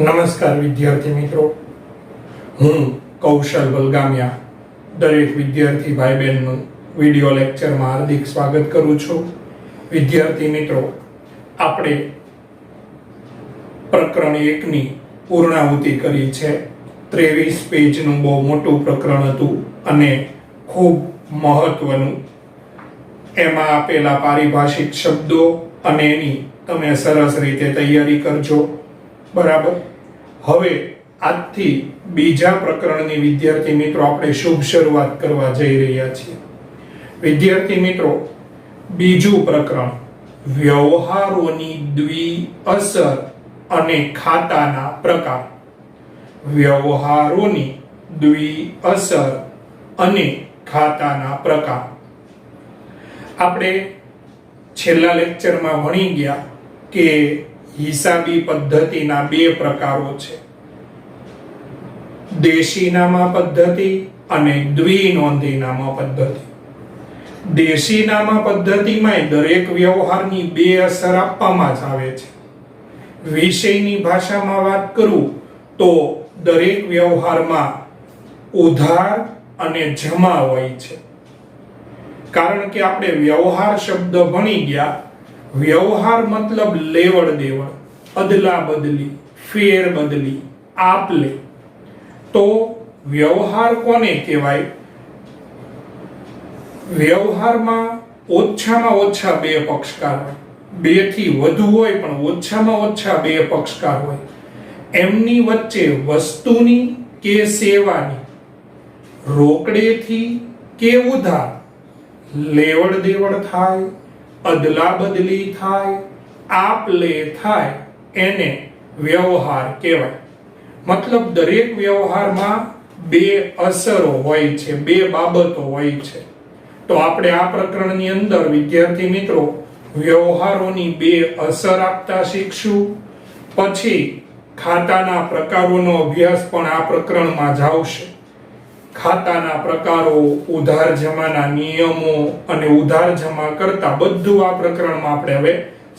નમસ્કાર વિદ્યાર્થી મિત્રો, હું કૌશલ બલગામિયા દરેક વિદ્યાર્થી ભાઈ બહેનનું વિડિયો લેક્ચરમાં હાર્દિક સ્વાગત કરું છું. વિદ્યાર્થી મિત્રો, આપણે પ્રકરણ 1 ની પૂર્ણાહુતિ કરી છે. 23 પેજનું બહુ મોટું પ્રકરણ હતું અને ખૂબ મહત્વનું. એમાં આપેલા પારિભાષિક શબ્દો અને એની તમે સરસ રીતે તૈયારી કરજો. બરાબર. હવે આજથી બીજા પ્રકરણની વિદ્યાર્થી મિત્રો આપણે શુભ શરૂઆત કરવા જઈ રહ્યા છીએ. વિદ્યાર્થી મિત્રો, બીજું પ્રકરણ વ્યવહારોની દ્વિઅસર અને ખાતાના પ્રકાર. વ્યવહારોની દ્વિઅસર અને ખાતાના પ્રકાર. આપણે છેલ્લા લેક્ચરમાં ભણી ગયા કે હિસાબી પદ્ધતિના બે પ્રકારો છે, દેશીનામા પદ્ધતિ અને દ્વિનોંધીનામા પદ્ધતિ. દેશીનામા પદ્ધતિમાં દરેક વ્યવહારની બે અસર આપવામાં જ આવે છે. વિષયની ભાષામાં વાત કરું તો દરેક વ્યવહારમાં ઉધાર અને જમા હોય છે. કારણ કે આપણે વ્યવહાર શબ્દ ભણી ગયા. વ્યવહાર મતલબ લેવડ દેવડ, અદલા બદલી, ફેર બદલી, આપ લે. તો વ્યવહાર કોને કહેવાય? વ્યવહારમાં ઓછામાં ઓછા બે પક્ષકાર હોય, 2 થી વધુ હોય પણ ઓછામાં ઓછા બે પક્ષકાર હોય. એમની વચ્ચે વસ્તુની કે સેવાની, રોકડેથી કે ઉધાર, લેવડ દેવડ થાય, અદલા બદલી થાય, આપ લે થાય, એને વ્યવહાર કહેવાય. મતલબ દરેક વ્યવહારમાં બે અસરો હોય છે, બે બાબતો હોય છે. તો આપણે આ પ્રકરણની અંદર વિદ્યાર્થી મિત્રો વ્યવહારોની બે અસર આપતા શીખશું. પછી ખાતાના પ્રકારોનો અભ્યાસ પણ આ પ્રકરણમાં જ આવશે. ખાતાના પ્રકારો, ઉધાર જમાના નિયમો અને ઉધાર જમા કરતા બધું આ પ્રકરણમાં આપણે હવે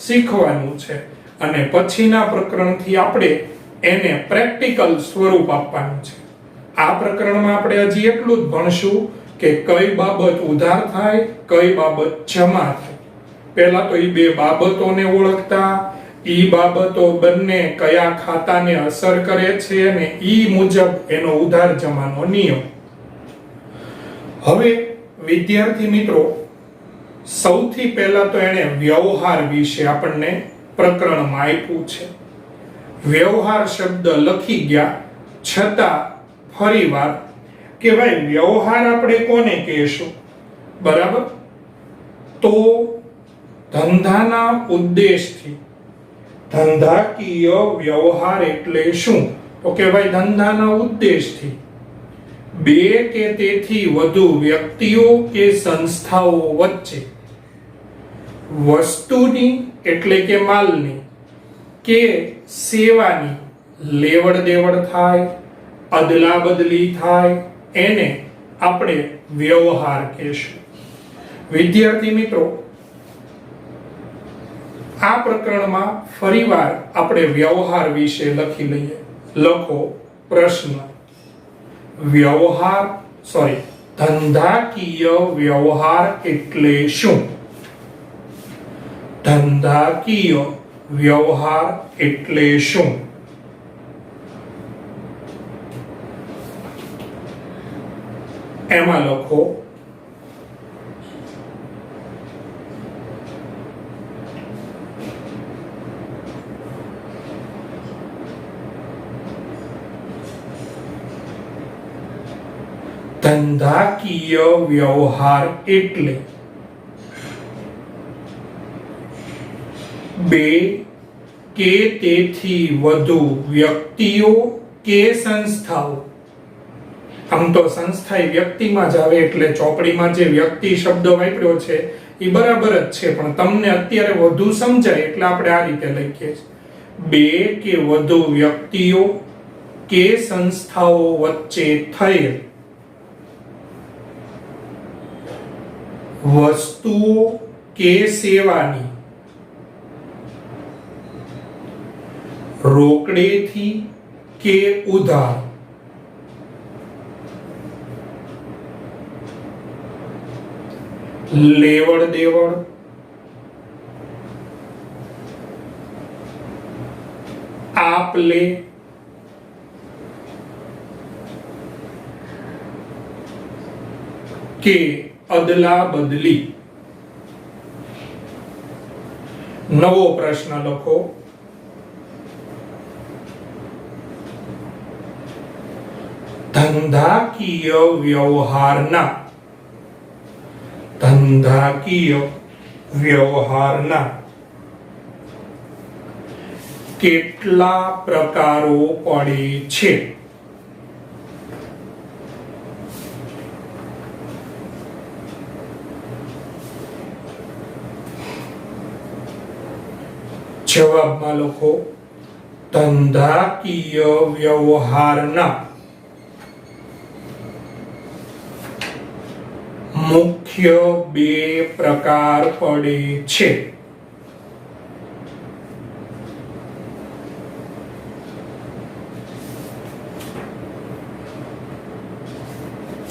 શીખવાનું છે. અને પછીના પ્રકરણથી આપણે એને પ્રેક્ટિકલ સ્વરૂપ આપવાનું છે. આ પ્રકરણમાં આપણે હજી એટલું જ ભણશું કે કઈ બાબત ઉધાર થાય, કઈ બાબત જમા થાય. પહેલા તો એ બે બાબતોને ઓળખતા, ઈ બાબતો બંને કયા ખાતાને અસર કરે છે અને ઈ મુજબ એનો ઉધાર જમાનો નિયમ. હવે વિદ્યાર્થી મિત્રો, સૌથી પહેલા તો એને વ્યવહાર વિશે આપણને પ્રકરણમાં આપ્યું છે. વ્યવહાર શબ્દ લખી ગયા છતાં ફરીવાર કે ભાઈ વ્યવહાર આપણે કોને કહેશું? બરાબર. તો ધંધાના ઉદ્દેશથી, ધંધાકીય વ્યવહાર એટલે શું? તો કે ભાઈ ધંધાના ઉદ્દેશથી બે કે તેથી વધુ વ્યક્તિઓ કે સંસ્થાઓ વચ્ચે વસ્તુની એટલે કે માલની કે સેવાની લેવડ દેવડ થાય, અદલા બદલી થાય, એને આપણે વ્યવહાર કહેશું. વિદ્યાર્થી મિત્રો, આ પ્રકરણમાં ફરીવાર આપણે વ્યવહાર વિશે લખી લઈએ. લખો પ્રશ્ન. ધંધાકીય વ્યવહાર એટલે શું? ધંધાકીય વ્યવહાર એટલે શું? એમાં લખો ધંધાકીય વ્યવહાર એટલે બે કે તેથી વધુ વ્યક્તિઓ કે સંસ્થાઓ. આમ તો સંસ્થા એ વ્યક્તિમાં જ આવે એટલે ચોપડીમાં જે વ્યક્તિ શબ્દ વાપર્યો છે એ બરાબર જ છે, પણ તમને અત્યારે વધુ સમજાય એટલે આપણે આ રીતે લખીએ છીએ. બે કે વધુ વ્યક્તિઓ કે સંસ્થાઓ વચ્ચે થયેલ વસ્તુઓ કે સેવાની રોકડેથી કે ઉધાર? લેવડ દેવડ, આપ લે, કે અદલા બદલી? નવો પ્રશ્ન લખો. ધંધાકીય વ્યવહારના કેટલા પ્રકારો પડે છે? જવાબમાં લખો ધંધાકીય વ્યવહારના મુખ્ય બે પ્રકાર પડે છે.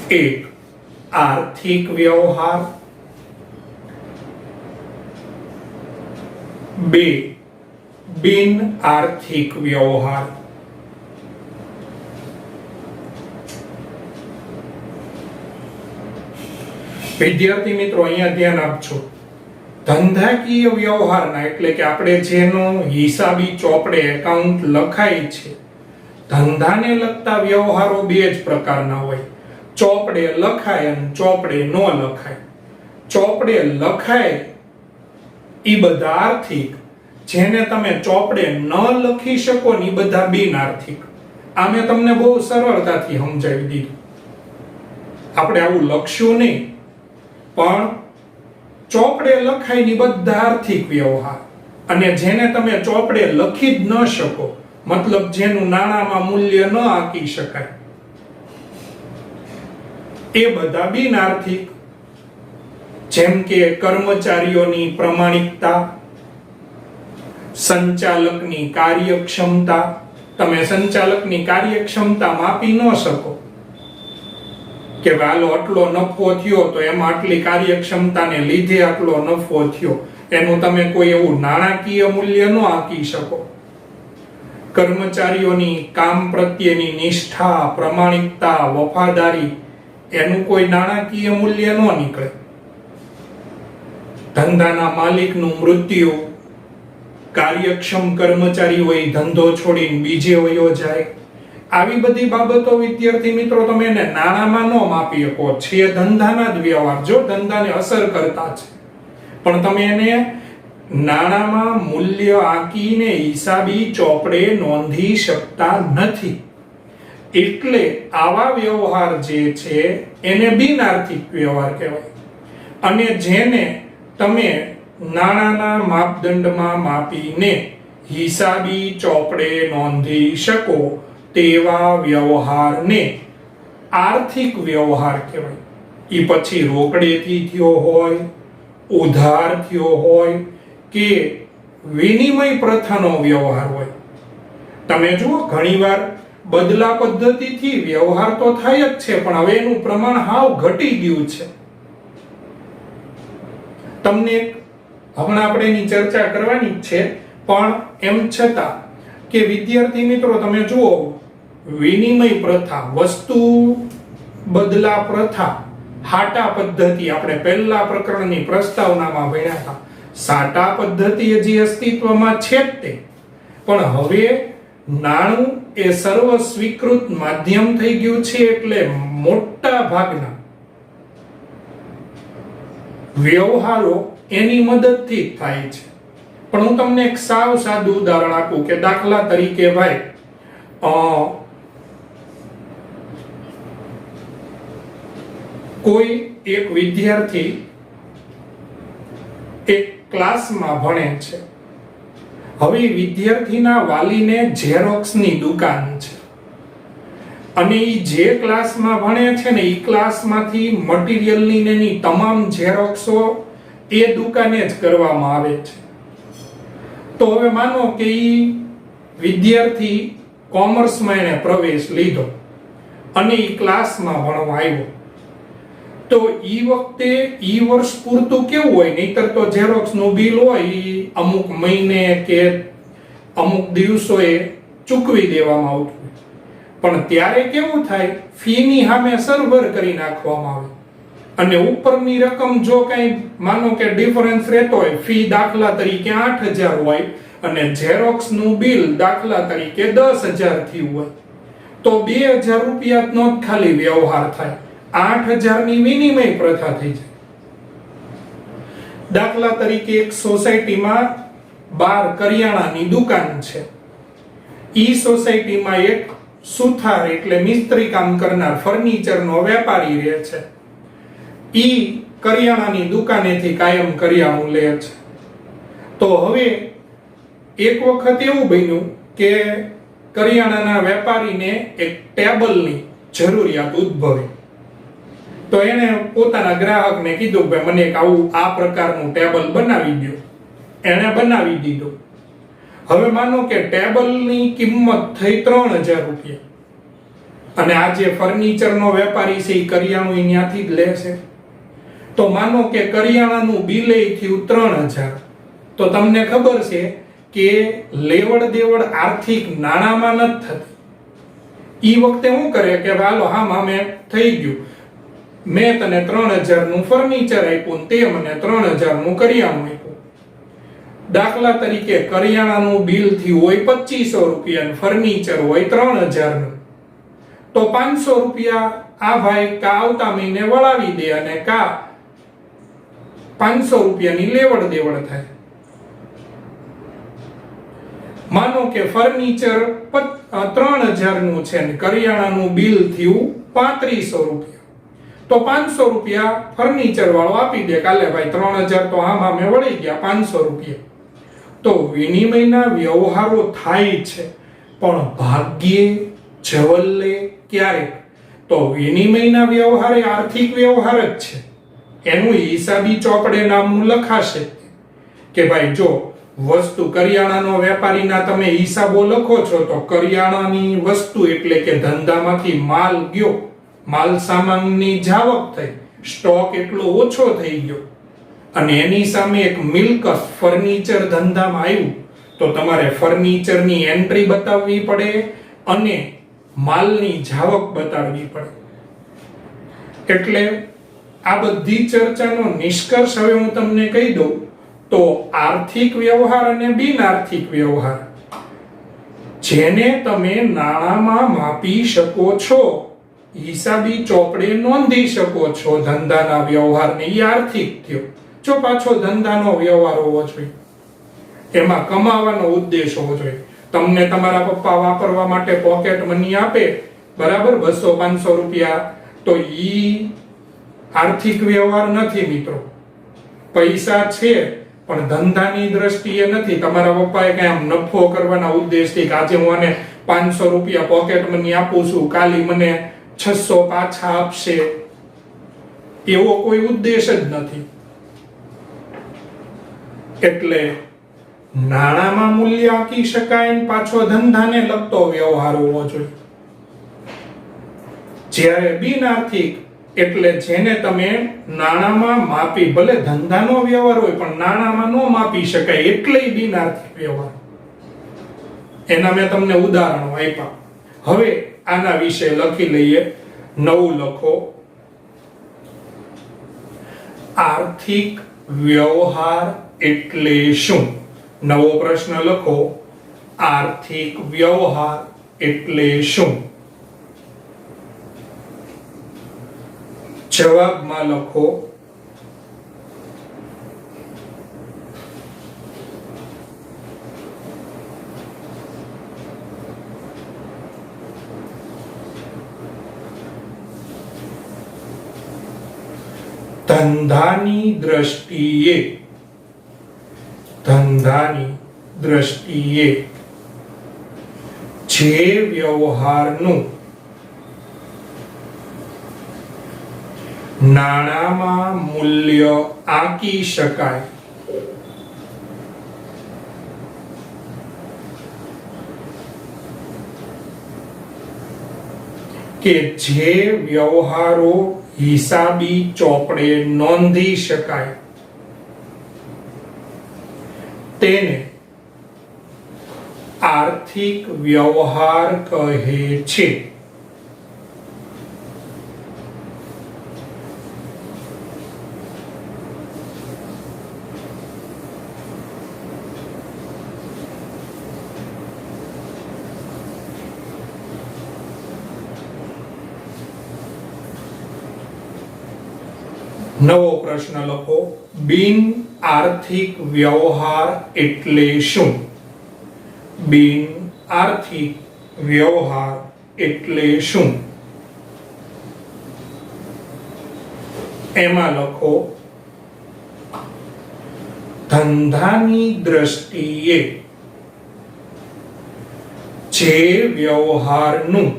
એક આર્થિક વ્યવહાર, બે બિન આર્થિક વ્યવહાર. વિદ્યાર્થી મિત્રો અહીંયા ધ્યાન આપજો. ધંધાકીય વ્યવહારના એટલે કે આપણે જેનો હિસાબી ચોપડે એકાઉન્ટ લખાય છે, ધંધાને લગતા વ્યવહારો બે જ પ્રકારના હોય. ચોપડે લખાય અને ચોપડે ન લખાય. ચોપડે લખાય ઈ બધા આર્થિક, જેને તમે ચોપડે ન લખી શકો ને ઈ બધા બિન આર્થિક. આ મેં તમને બહુ સરળતાથી સમજાવી દીધું. આપણે આવું લખશું નહીં, પણ ચોપડે લખાય ની બધા આર્થિક વ્યવહાર, અને જેને તમે ચોપડે લખી જ ન શકો, મતલબ જેનું નાણાંમાં મૂલ્ય ન આંકી શકાય, એ બધા બિન આર્થિક. જેમ કે કર્મચારીઓની પ્રમાણિકતા, સંચાલકની કાર્યક્ષમતા. તમે સંચાલકની કાર્યક્ષમતા માપી ન શકો કે વાલો આટલો નફો થયો તો એમાં આટલી કાર્યક્ષમતાને લીધે આટલો નફો થયો, એનું તમે કોઈ એવું નાણાકીય મૂલ્ય ન આંકી શકો. કર્મચારીઓની કામ પ્રત્યેની નિષ્ઠા, પ્રમાણિકતા, વફાદારી, એનું કોઈ નાણાકીય મૂલ્ય ન નીકળે. ધંધાના માલિકનું મૃત્યુ, કાર્યક્ષમ કર્મચારી હોય ધંધો છોડીને બીજે વયો જાય, આવી બધી બાબતો વિદ્યાર્થી મિત્રો તમે એને નાણાંમાં ન માપી શકો. છે ધંધાના જ વ્યવહાર, જો ધંધાને અસર કરતા છે, પણ તમે એને નાણાંમાં મૂલ્ય આંકીને હિસાબી ચોપડે નોંધી શકતા નથી. એટલે આવા વ્યવહાર જે છે એને બિન આર્થિક વ્યવહાર કહેવાય. અને જેને તમે નાણાંના માપદંડમાં માપીને હિસાબી ચોપડે નોંધી શકો તેવા વ્યવહારને આર્થિક વ્યવહાર કહેવાય. એ પછી રોકડેથી થયો હોય, ઉધાર થયો હોય કે વિનિમય પ્રથાનો વ્યવહાર હોય. તમે જુઓ ઘણીવાર બદલા પદ્ધતિથી વ્યવહાર તો થાય જ છે, પણ હવે એનું પ્રમાણ હાવ ઘટી ગયું છે. તમને હમણાં આપણે એની ચર્ચા કરવાની જ છે, પણ એમ છતાં કે વિદ્યાર્થી મિત્રો તમે જુઓ, વિનિમય પ્રથા, વસ્તુ બદલા પ્રથા, હાટા પદ્ધતિ આપણે પહેલા પ્રકરણની પ્રસ્તાવનામાં ભણ્યા હતા. સાટા પદ્ધતિ હજી અસ્તિત્વમાં છે જ તે, પણ હવે નાણું એ સર્વ સ્વીકૃત માધ્યમ થઈ ગયું છે, એટલે મોટા ભાગના વ્યવહારો એની મદદથી જ થાય છે. પણ હું તમને એક સાવ સાદું ઉદાહરણ આપું કે દાખલા તરીકે ભાઈ કોઈ એક વિદ્યાર્થી એક ક્લાસમાં ભણે છે. હવે વિદ્યાર્થીના વાલીને ઝેરોક્સની દુકાન છે, અને એ જે ક્લાસમાં ભણે છે ને એ ક્લાસમાંથી મટીરિયલની ને એની તમામ ઝેરોક્સો એ દુકાને જ કરવામાં આવે છે. તો હવે માનો કે એ વિદ્યાર્થી કોમર્સમાં એને પ્રવેશ લીધો અને એ ક્લાસમાં ભણવા આવ્યો, તો ઈ વખતે ઈ વર્ષ પૂરતું કેવું હોય, નહીતર તો ઝેરોક્સ નું બિલ હોય ઈ અમુક મહિને કે અમુક દિવસોએ ચૂકવી દેવામાં આવતું, પણ ત્યારે કેવું થાય, ફી ની સામે સર્વર કરી નાખવામાં આવે અને ઉપરની રકમ જો કઈ માનો કે ડિફરન્સ રહેતો હોય, ફી દાખલા તરીકે 8,000 હોય અને ઝેરોક્સ નું બિલ દાખલા તરીકે 10,000 થયું હોય, તો 2,000 રૂપિયા નો જ ખાલી વ્યવહાર થાય, 8,000 ની વિનિમય પ્રથા થઈ જાય. દાખલા તરીકે એક સોસાયટીમાં 12 કરિયાણાની દુકાન છે. ઈ સોસાયટીમાં એક સુથાર એટલે મિસ્ત્રી કામ કરનાર ફર્નિચરનો વેપારી રહે છે. ઈ કરિયાણાની દુકાનેથી કાયમ કરિયાણું લે છે. તો હવે એક વખત એવું બન્યું કે કરિયાણાના વેપારીને એક ટેબલની જરૂરિયાત ઉદ્ભવી, તો એને પોતાના ગ્રાહકને કીધું કે મને એક આવું આ પ્રકારનું ટેબલ બનાવી દો. એને બનાવી દીધું. હવે માનો કે ટેબલની કિંમત થઈ 3,000 રૂપિયા અને આ જે ફર્નિચરનો વેપારી છે એ કરિયાણું અહીંયાથી જ લે છે, તો માનો કે કરિયાણાનું બિલ થયું 3,000, તો તમને ખબર છે કે લેવડ દેવડ આર્થિક નાણામાં નથી થતી. ઈ વખતે શું કરે કે હાલો હા મામે થઈ ગયું, મેં તને 3,000 નું ફર્નિચર આપ્યું, તે મને 3,000 નું કરિયાણું આપ્યું. દાખલા તરીકે કરિયાણાનું બિલ થયું હોય 2,500 રૂપિયા, ફર્નિચર હોય 3,000 નું, તો 500 રૂપિયા આ ભાઈ કા આવતા મહિને વળાવી દે અને કા 500 રૂપિયાની લેવડ દેવડ થાય. માનો કે ફર્નિચર 3,000 નું છે ને કરિયાણાનું બિલ થયું 3,500 રૂપિયા, તો 500 રૂપિયા ફર્નિચર વાળો આપી દે, કાલે ભાઈ 3,000 તો આમ આમે વળી ગયા, 500 રૂપિયા. તો વિનિમયના વ્યવહારો થાય છે, પણ ભાગ્યે જવલ્લે ક્યારેક. તો વિનિમયના વ્યવહાર એ આર્થિક વ્યવહાર જ છે. એનું હિસાબી ચોપડે નામનું લખાશે કે ભાઈ જો વસ્તુ કરિયાણાનો વેપારીના તમે હિસાબો લખો છો, તો કરિયાણાની વસ્તુ એટલે કે ધંધામાંથી માલ ગયો, માલ સામાનની જાવક થઈ, સ્ટોક એટલો ઓછો થઈ ગયો અને એની સામે એક મિલકત ફર્નિચર ધંધામાં આવ્યું, તો તમારે ફર્નિચરની એન્ટ્રી બતાવવી પડે અને માલની જાવક બતાવવી પડે. એટલે આ બધી ચર્ચાનો નિષ્કર્ષ હવે હું તમને કહી દઉં તો આર્થિક વ્યવહાર અને બિન આર્થિક વ્યવહાર, જેને તમે નાણામાં માપી શકો છો, હિસાબી ચોપડે નોંધી શકો છો ધંધાના વ્યવહારને, એ આર્થિક થયો. જો પાછો ધંધાનો વ્યવહાર હોવો જોઈએ, એમાં કમાવાનો ઉદ્દેશ હોવો જોઈએ. તમને તમારા પપ્પા વાપરવા માટે પોકેટ મની આપે, બરાબર, 200-500 રૂપિયા, તો ઈ આર્થિક વ્યવહાર નથી મિત્રો. પૈસા છે પણ ધંધાની દ્રષ્ટિએ નથી. તમારા પપ્પાએ કઈ આમ નફો કરવાના ઉદ્દેશથી કે આજે હું આને 500 રૂપિયા પોકેટ મની આપું છું, કાલી મને 600 પાછા આપશે, એવો કોઈ ઉદ્દેશ જ નથી. એટલે નાણામાં મૂલ્ય આંકી શકાય, પાછો ધંધાને લગતો વ્યવહાર હોવો જોઈએ. જ્યારે બિન આર્થિક એટલે જેને તમે નાણામાં માપી, ભલે ધંધાનો વ્યવહાર હોય પણ નાણામાં ન માપી શકાય, એટલે બિન આર્થિક વ્યવહાર. એના મેં તમને ઉદાહરણો આપ્યા. હવે આના વિશે લખી લઈએ. નવું લખો, આર્થિક વ્યવહાર એટલે શું? નવો પ્રશ્ન લખો, આર્થિક વ્યવહાર એટલે શું? જવાબમાં લખો ધંધાની દ્રષ્ટિએ જે વ્યવહારનું નાણામાં મૂલ્ય આંકી શકાય કે જે વ્યવહારો હિસાબી ચોપડે નોંધી શકાય તેને આર્થિક વ્યવહાર કહે છે. નવો પ્રશ્ન લખો. બિન આર્થિક વ્યવહાર એટલે શું? બિન આર્થિક વ્યવહાર એટલે શું? એમાં લખો ધંધાની દ્રષ્ટિએ જે વ્યવહારનું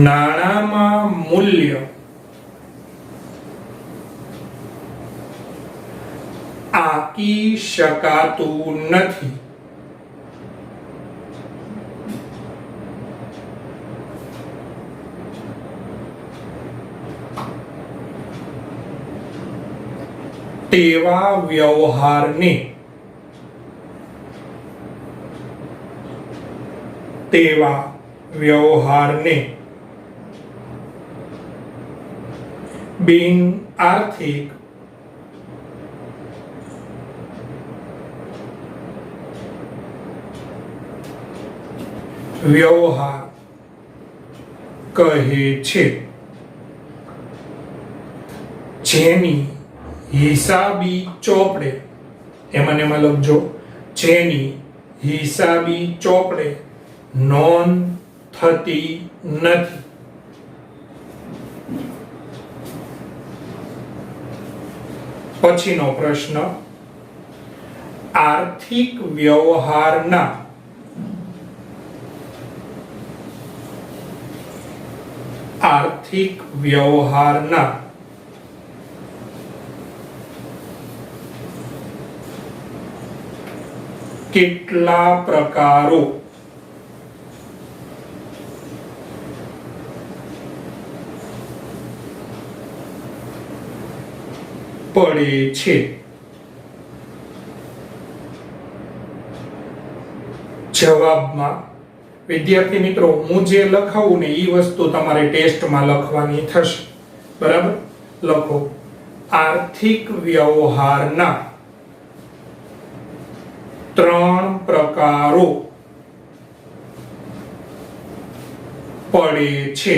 નાણામાં મૂલ્ય આંકી શકાતું નથી તેવા વ્યવહારને બિન આર્થિક વ્યવહાર કહે છે. જેની હિસાબી ચોપડે એમાં લખજો જેની હિસાબી ચોપડે નોંધ થતી નથી. પછીનો પ્રશ્ન આર્થિક વ્યવહારના કેટલા પ્રકારો પડે છે? જવાબમાં વિદ્યાર્થી મિત્રો હું જે લખાવું ને એ વસ્તુ તમારે ટેસ્ટમાં લખવાની થશે. બરાબર? લખો આર્થિક વ્યવહારના 3 પ્રકારો પડે છે.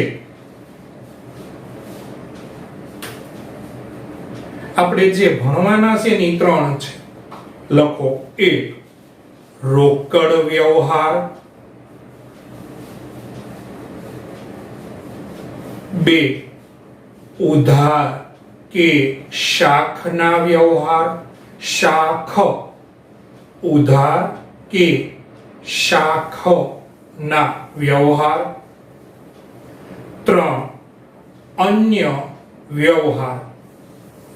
આપણે જે ભણવાના છે ને 3 છે. લખો 1 રોકડ વ્યવહાર, 2 ઉધાર કે શાખના વ્યવહાર, શાખ ઉધાર કે શાખના વ્યવહાર, 3 અન્ય વ્યવહાર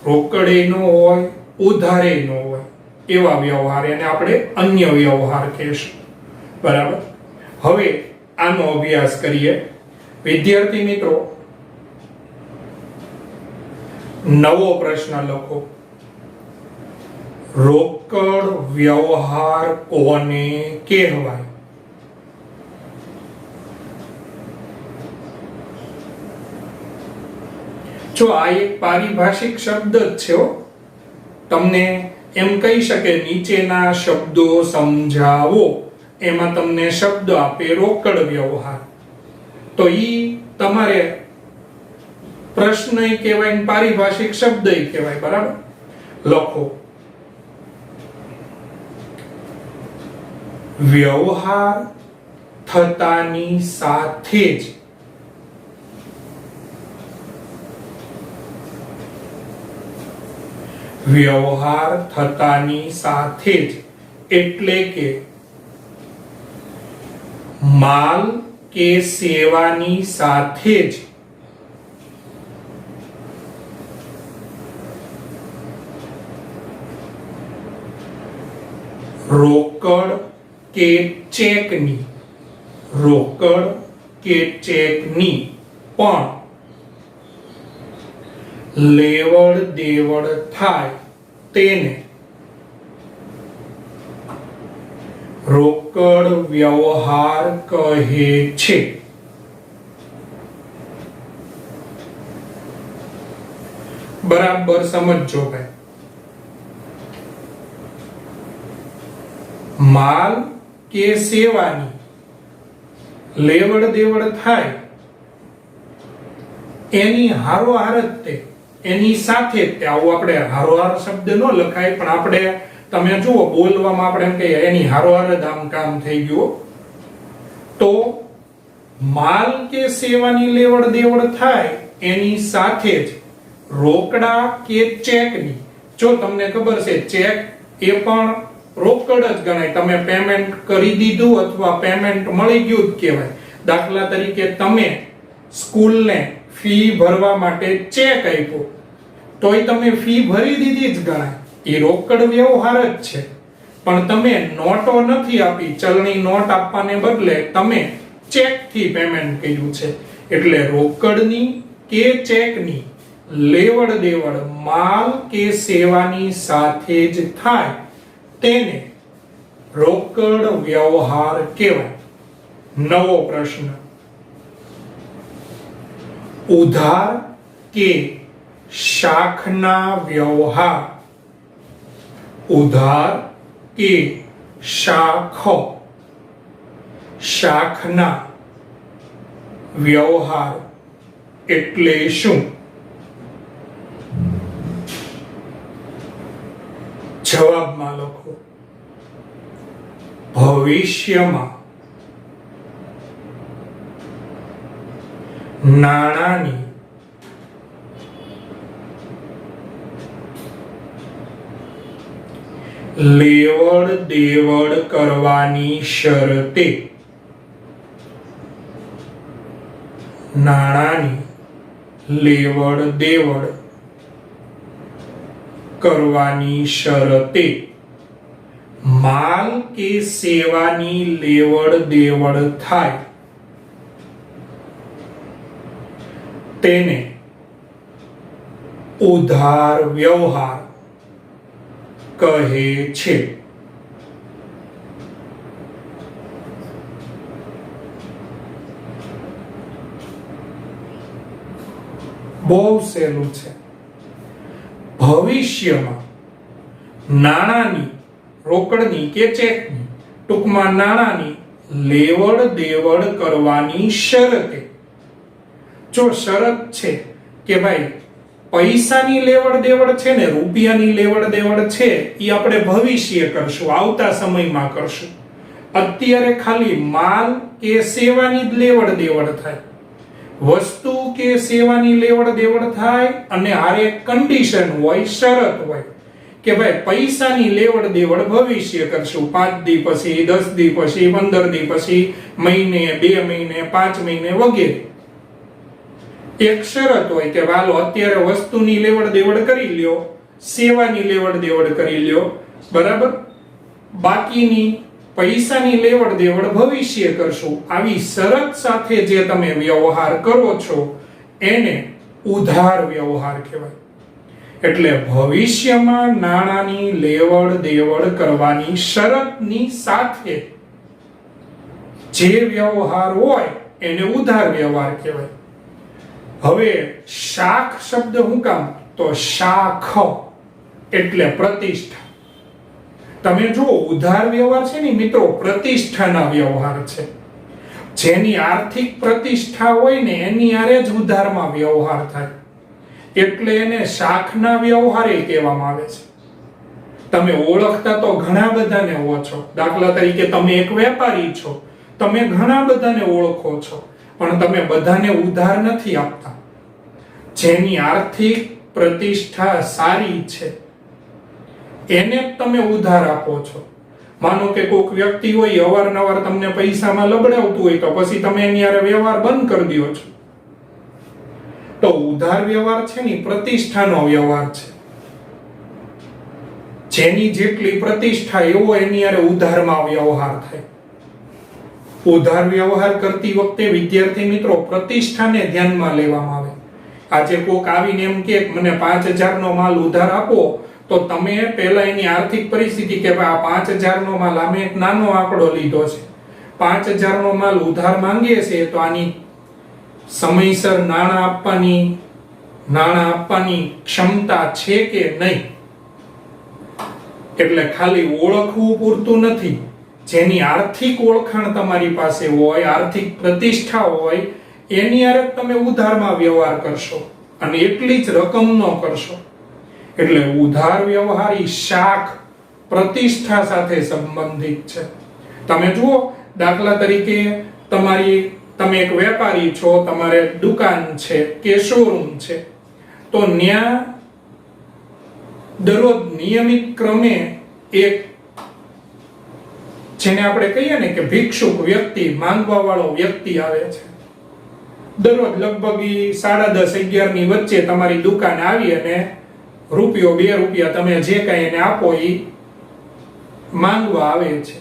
રોકડે નો હોય ઉધારે નો હોય એવા વ્યવહાર એને આપણે અન્ય વ્યવહાર કહીશું. બરાબર? હવે આનો અભ્યાસ કરીએ. વિદ્યાર્થી મિત્રો નવો પ્રશ્ન લખો. રોકડ વ્યવહાર કોને કહેવાય? જો આ એક પારિભાષિક શબ્દ જ છે. તમને એમ કહી શકે નીચેના શબ્દો સમજાવો, એમાં તમને શબ્દ આપે રોકડ વ્યવહાર, તો ઈ તમારે પ્રશ્નય કહેવાય ને પારિભાષિક શબ્દય કહેવાય. બરાબર? લખો વ્યવહાર થતાની સાથે જ વ્યવહાર થતાની સાથે જ એટલે કે માલ કે સેવાની સાથે જ રોકડ કે ચેકની રોકડ કે ચેકની પણ લેવડ દેવડ થાય તેને રોકડ વ્યવહાર કહે છે. બરાબર સમજો ભાઈ. માલ કે સેવાની લેવડ દેવડ થાય એની હારોહાર જ તે, એની સાથે જ તે. આવું આપણે હારોહાર શબ્દ ન લખાય, પણ આપણે તમે જુઓ બોલવામાં આપણે એમ કહીએ એની હારોહાર જ આમ કામ થઈ ગયું. તો માલ કે સેવાની લેવડ દેવડ થાય એની સાથે જ રોકડા કે ચેકની, જો તમને ખબર છે ચેક એ પણ રોકડ જ ગણાય. તમે પેમેન્ટ કરી દીધું અથવા પેમેન્ટ મળી ગયું જ કહેવાય. દાખલા તરીકે તમે સ્કૂલને ફી ભરવા માટે ચેક આપ્યો તોય તમે ફી ભરી દીધી જ ગણાય, એ રોકડ વ્યવહાર જ છે. પણ તમે નોટો નથી આપી, ચલણી નોટ આપવાને બદલે તમે ચેકથી પેમેન્ટ કર્યું છે, એટલે રોકડની કે ચેકની લેવડ દેવડ માલ કે સેવાની સાથે જ થાય તેને રોકડ વ્યવહાર કહેવાય. નવો પ્રશ્ન. ઉધાર કે શાખના વ્યવહાર, ઉધાર કે શાખના વ્યવહાર એટલે શું? જવાબમાં લખો ભવિષ્યમાં નાણાંની લેવડ દેવડ કરવાની શરતે, નાણાંની લેવડ દેવડ કરવાની શરતે માલ કે સેવાની લેવડ દેવડ થાય તેને ઉધાર વ્યવહાર કહે છે. બહુ સહેલું છે. ભવિષ્યમાં નાણાંની, રોકડની કે ચેકની, ટૂંકમાં નાણાંની લેવડ દેવડ કરવાની શરતે, જો શરત છે કે ભાઈ પૈસાની લેવડ દેવડ છે ને રૂપિયાની લેવડ દેવડ છે એ આપણે ભવિષ્ય કરશું, આવતા સમયમાં કરશું. અત્યારે ખાલી માલ કે સેવાની જ લેવડ દેવડ થાય, વસ્તુ કે સેવાની લેવડ દેવડ થાય અને હારે કન્ડિશન હોય, શરત હોય કે ભાઈ પૈસાની લેવડ દેવડ ભવિષ્ય કરશું, 5 દી પછી, 10 દી પછી, 15 દી પછી, મહિને, 2 મહિને, 5 મહિને વગેરે. એક શરત હોય કે વાલો અત્યારે વસ્તુની લેવડ દેવડ કરી લ્યો, સેવાની લેવડ દેવડ કરી લ્યો, બરાબર, બાકીની પૈસાની લેવડ દેવડ ભવિષ્ય કરશું. આવી શરત સાથે જે તમે વ્યવહાર કરો છો એને ઉધાર વ્યવહાર કહેવાય. એટલે ભવિષ્યમાં નાણાંની લેવડ દેવડ કરવાની શરતની સાથે જે વ્યવહાર હોય એને ઉધાર વ્યવહાર કહેવાય. હવે શાખ શબ્દ શું કામ? તો શાખ એટલે પ્રતિષ્ઠા. તમે જો ઉધાર વ્યવહાર છે ને મિત્રો, પ્રતિષ્ઠાના વ્યવહાર છે. જેની આર્થિક પ્રતિષ્ઠા હોય ને એની હારે જ ઉધારમાં વ્યવહાર થાય, એટલે એને શાખના વ્યવહારે કહેવામાં આવે છે. તમે ઓળખતા તો ઘણા બધાને હો છો. દાખલા તરીકે તમે એક વેપારી છો, તમે ઘણા બધાને ઓળખો છો, પણ તમે બધાને ઉધાર નથી આપતા. જેની આર્થિક પ્રતિષ્ઠા સારી છે એને તમે ઉધાર આપો છો. માનો કે કોઈક વ્યક્તિ હોય અવારનવાર તમને પૈસામાં લબડાવતું હોય તો પછી તમે એની હારે વ્યવહાર બંધ કરી દો છો. તો ઉધાર વ્યવહાર છે ને પ્રતિષ્ઠાનો વ્યવહાર છે. જેની જેટલી પ્રતિષ્ઠા એવો એની હારે ઉધારમાં વ્યવહાર થાય. ઉધાર વ્યવહાર કરતી વખતે વિદ્યાર્થી મિત્રો પ્રતિષ્ઠાને ધ્યાનમાં લેવામાં આવે. આજે કોક આવીને એમ કે મને 5000 નો માલ ઉધાર આપો, તો તમે પહેલા એની આર્થિક પરિસ્થિતિ કે આ 5000 નો માલ, અમે એક નાનો આંકડો લીધો છે, 5000 નો માલ ઉધાર માંગીએ છે, તો આની સમયસર નાણાં આપવાની ક્ષમતા છે કે નહીં. એટલે ખાલી ઓળખવું પૂરતું નથી, જેની આર્થિક ઓળખાણ તમારી પાસે હોય, આર્થિક પ્રતિષ્ઠા હોય, એની હારે તમે ઉધારમાં વ્યવહાર કરશો અને એટલી જ રકમનો કરશો. એટલે ઉધાર વ્યવહાર ઈ શાખ પ્રતિષ્ઠા સાથે સંબંધિત છે. તમે જુઓ, દાખલા તરીકે તમે એક વેપારી છો, તમારે દુકાન છે કે શોરૂમ છે, તો ન્યા દરરોજ નિયમિત ક્રમે એક, જેને આપણે કહીએ ને કે ભિક્ષુક વ્યક્તિ, માંગવા વાળો વ્યક્તિ આવે છે. દરરોજ લગભગ 10:30-11 ની વચ્ચે તમારી દુકાને આવી અને રૂપિયો 2 રૂપિયા તમે જે કઈ એને આપો એ માંગવા આવે છે.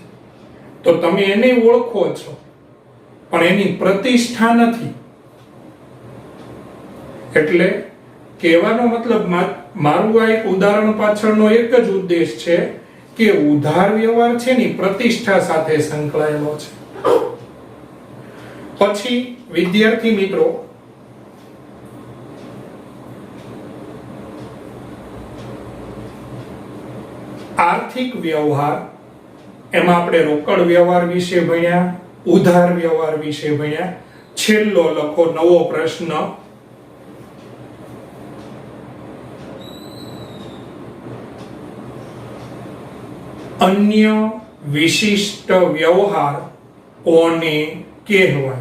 તો તમે એને ઓળખો છો, પણ એની પ્રતિષ્ઠા નથી. એટલે કહેવાનો મતલબ, મારું આ એક ઉદાહરણ પાછળનો એક જ ઉદ્દેશ છે કે ઉધાર વ્યવહાર છે ની પ્રતિષ્ઠા સાથે સંકળાયેલો છે. પછી વિદ્યાર્થી મિત્રો, આર્થિક વ્યવહાર, એમાં આપણે રોકડ વ્યવહાર વિશે ભણ્યા, ઉધાર વ્યવહાર વિશે ભણ્યા. છેલ્લો લખો નવો પ્રશ્ન, અન્ય વિશિષ્ટ વ્યવહાર કોને કહેવાય?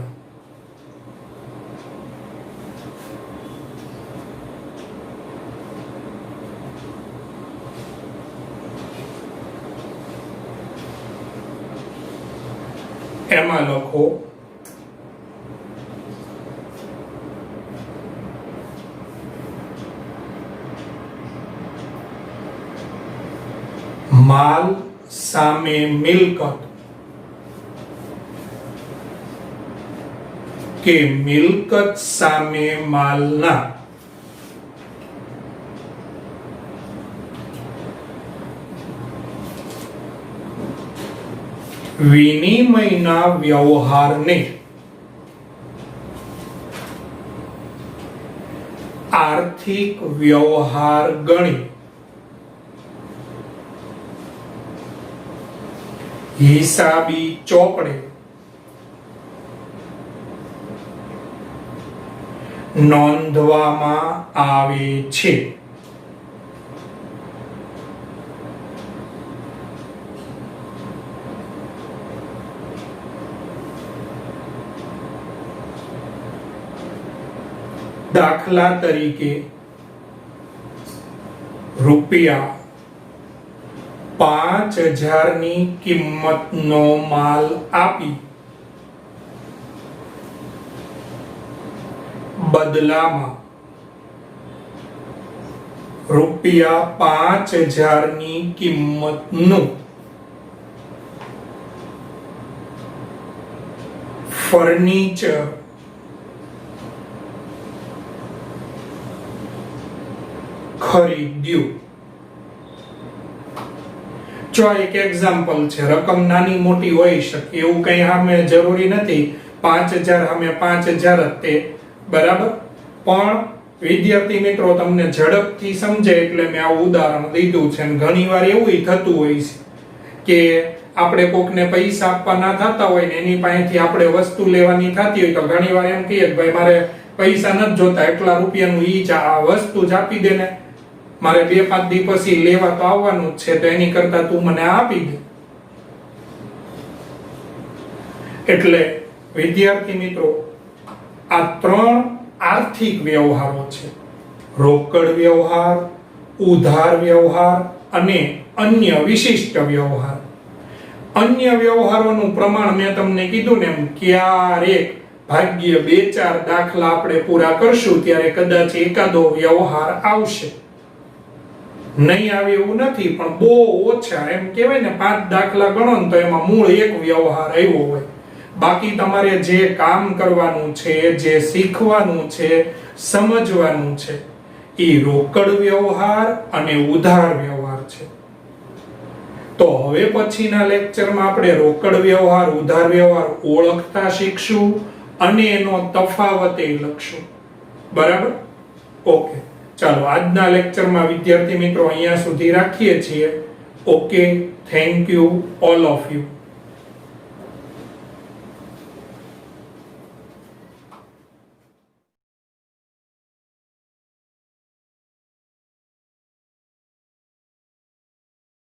એમાં લખો માલ સામે મિલકત કે મિલકત સામે માલના વિનિમયના વ્યવહારને આર્થિક વ્યવહાર ગણી હિસાબી ચોપડે નોંધવામાં આવે છે. દાખલા તરીકે રૂપિયા 5000 ની કિંમતનો માલ આપી બદલામાં રૂપિયા 5000 ની કિંમતનું ફર્નિચર ખરીદ્યું. જો એક એક્ઝામ્પલ છે, રકમ નાની મોટી હોઈ શકે, એવું કઈ સામે જરૂરી નથી 5000 સામે 5000 જ તે, બરાબર. પણ વિદ્યાર્થી મિત્રો, તમને ઝડપથી સમજે એટલે મેં આ ઉદાહરણ દીધું છે. ઘણીવાર એવું થતું હોય છે કે આપણે કોકને પૈસા આપવાના થતા હોય ને એની પાસેથી આપણે વસ્તુ લેવાની થતી હોય, તો ઘણીવાર એમ કહીએ કે ભાઈ મારે પૈસા નથી જોતા, એટલા રૂપિયાનું ઈ જ આ વસ્તુ જ આપી દે ને, મારે 2-5 દી પછી લેવા તો આવવાનું જ છે, તો એની કરતા તું મને આપી દે. એટલે વિદ્યાર્થી મિત્રો, આ 3 આર્થિક વ્યવહારો છે: રોકડ વ્યવહાર, ઉધાર વ્યવહાર અને અન્ય વિશિષ્ટ વ્યવહાર. અન્ય વ્યવહારોનું પ્રમાણ મેં તમને કીધું ને, એમ ક્યારેક ભાગ્ય 2-4 દાખલા આપણે પૂરા કરશું ત્યારે કદાચ એકાદો વ્યવહાર આવશે. નહીં આવે એવું નથી, પણ બહુ ઓછા. એમ કહેવાય ને 5 દાખલા ગણો ને તો એમાં મૂળ એક વ્યવહાર આવ્યો હોય. બાકી તમારે જે કામ કરવાનું છે, જે શીખવાનું છે, સમજવાનું છે, એ રોકડ વ્યવહાર અને ઉધાર વ્યવહાર છે. તો હવે પછીના લેક્ચરમાં આપણે રોકડ વ્યવહાર, ઉધાર વ્યવહાર ઓળખતા શીખશું અને એનો તફાવત એ લખશું. બરાબર? ઓકે, ચાલો આજના લેક્ચરમાં વિદ્યાર્થી મિત્રો અહીંયા સુધી રાખીએ છીએ. Okay, thank you all of you.